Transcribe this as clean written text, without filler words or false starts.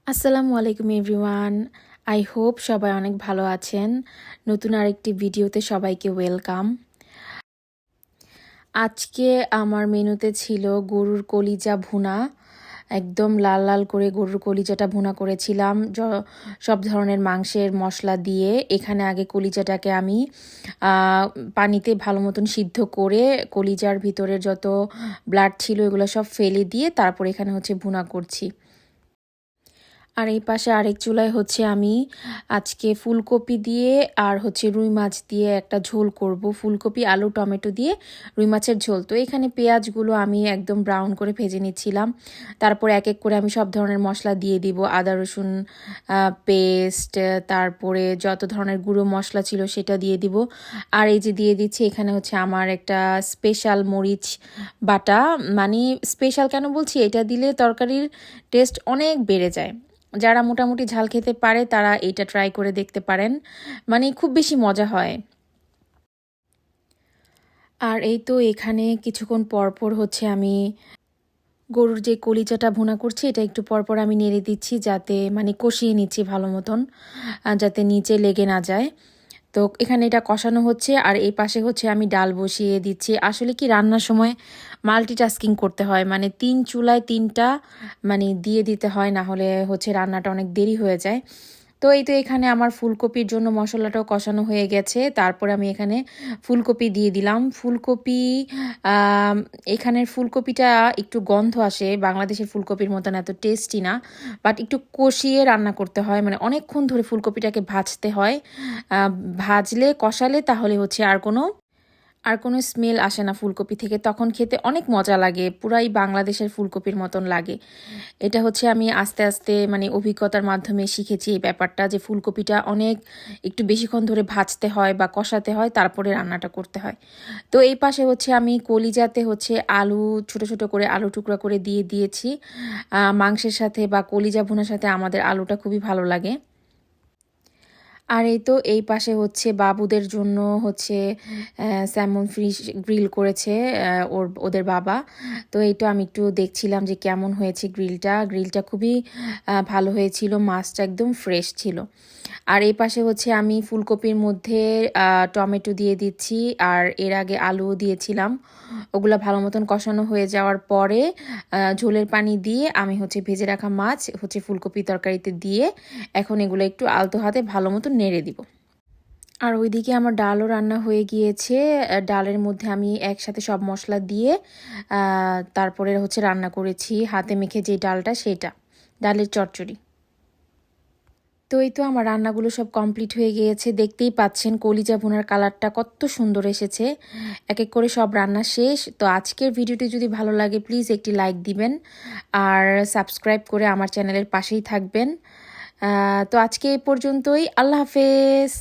আসসালামু আলাইকুম everyone. I hope সবাই অনেক ভালো আছেন। নতুন আরেকটি ভিডিওতে সবাইকে ওয়েলকাম। আজকে আমার মেনুতে ছিল গরুর কলিজা ভুনা। একদম লাল লাল করে গরুর কলিজাটা ভুনা করেছিলাম সব ধরনের মাংসের মশলা দিয়ে। এখানে আগে কলিজাটাকে আমি পানিতে ভালো মতন সিদ্ধ করে কলিজার ভিতরের যত ব্লাড ছিল এগুলো সব ফেলে দিয়ে তারপর এখানে ভুনা করছি। আর এই পাশে আরেক চুলায় আমি আজকে ফুলকপি দিয়ে আর রুই মাছ দিয়ে একটা ঝোল করব। ফুলকপি আলু টমেটো দিয়ে রুই মাছের ঝোল। তো এখানে পেঁয়াজগুলো আমি একদম ব্রাউন করে ভেজে নিচ্ছিলাম। তারপর এক এক করে আমি সব ধরনের মশলা দিয়ে দিব, আদা রসুন পেস্ট, তারপরে যত ধরনের গুঁড়ো মশলা ছিল সেটা দিয়ে দিব। আর এই যে দিয়ে দিচ্ছি এখানে আমার একটা স্পেশাল মরিচ বাটা। মানে স্পেশাল কেন বলছি, এটা দিলে তরকারির টেস্ট অনেক বেড়ে যায়। যারা মোটামুটি ঝাল খেতে পারে তারা এটা ট্রাই করে দেখতে পারেন, মানে খুব বেশি মজা হয়। আর এই তো এখানে কিছুক্ষণ পরপর আমি গরুর যে কলিজাটা ভুনা করছি এটা একটু পরপর আমি নেড়ে দিচ্ছি, যাতে মানে কষিয়ে নিচ্ছি ভালো মতন, যাতে নিচে লেগে না যায়। তো এখানে এটা কষানো হচ্ছে আর এই পাশে আমি ডাল বসিয়ে দিচ্ছি। আসলে কি রান্নার সময় মাল্টিটাস্কিং করতে হয়, মানে 3 চুলায় 3টা মানে দিয়ে দিতে হয়, না হলে রান্নাটা অনেক দেরি হয়ে যায়। তো এই তো এখানে আমার ফুলকপির জন্য মশলাটাও কষানো হয়ে গেছে। তারপরে আমি এখানে ফুলকপি দিয়ে দিলাম। ফুলকপি এখানের ফুলকপিটা একটু গন্ধ আসে, বাংলাদেশের ফুলকপির মতন এত টেস্টি না, বাট একটু কষিয়ে রান্না করতে হয়, মানে অনেকক্ষণ ধরে ফুলকপিটাকে ভাজতে হয়। ভাজলে কষালে তাহলে আর কোনো স্মেল আসে না ফুলকপি থেকে, তখন খেতে অনেক মজা লাগে, পুরাই বাংলাদেশের ফুলকপির মতন লাগে। এটা আমি আস্তে আস্তে মানে অভিজ্ঞতার মাধ্যমে শিখেছি এই ব্যাপারটা, যে ফুলকপিটা অনেক একটু বেশিক্ষণ ধরে ভাজতে হয় বা কষাতে হয়, তারপরে রান্নাটা করতে হয়। তো এই পাশে আমি কলিজাতে আলু ছোট ছোট করে আলু টুকরা করে দিয়ে দিয়েছি। মাংসের সাথে বা কলিজা ভুনার সাথে আমাদের আলুটা খুবই ভালো লাগে। আর এই তো এই পাশে বাবুদের জন্য স্যামন ফিশ গ্রিল করেছে ওদের বাবা। তো এই তো আমি একটু দেখছিলাম যে কেমন হয়েছে গ্রিলটা খুবই ভালো হয়েছিল, মাছটা একদম ফ্রেশ ছিল। আর এই পাশে আমি ফুলকপির মধ্যে টমেটো দিয়ে দিচ্ছি, আর এর আগে আলুও দিয়েছিলাম। ওগুলো ভালো মতন কষানো হয়ে যাওয়ার পরে ঝোলের পানি দিয়ে আমি ভেজে রাখা মাছ ফুলকপি তরকারিতে দিয়ে এখন এগুলো একটু আলতো হাতে ভালো মতো নেড়ে দিব। আর ওইদিকে আমার ডালও রান্না হয়ে গিয়েছে। ডালের মধ্যে আমি একসাথে সব মশলা দিয়ে তারপরে রান্না করেছি হাতে মেখে যে ডালটা, সেটা ডালের চচ্চড়ি। তো এই তো আমার রান্নাগুলো সব কমপ্লিট হয়ে গিয়েছে, দেখতেই পাচ্ছেন কলিজা ভুনার কালারটা কত সুন্দর এসেছে। এক এক করে সব রান্না শেষ। তো আজকের ভিডিওটি যদি ভালো লাগে প্লিজ একটি লাইক দিবেন আর সাবস্ক্রাইব করে আমার চ্যানেলের পাশেই থাকবেন। তো আজকে এই পর্যন্তই, আল্লাহ হাফেজ।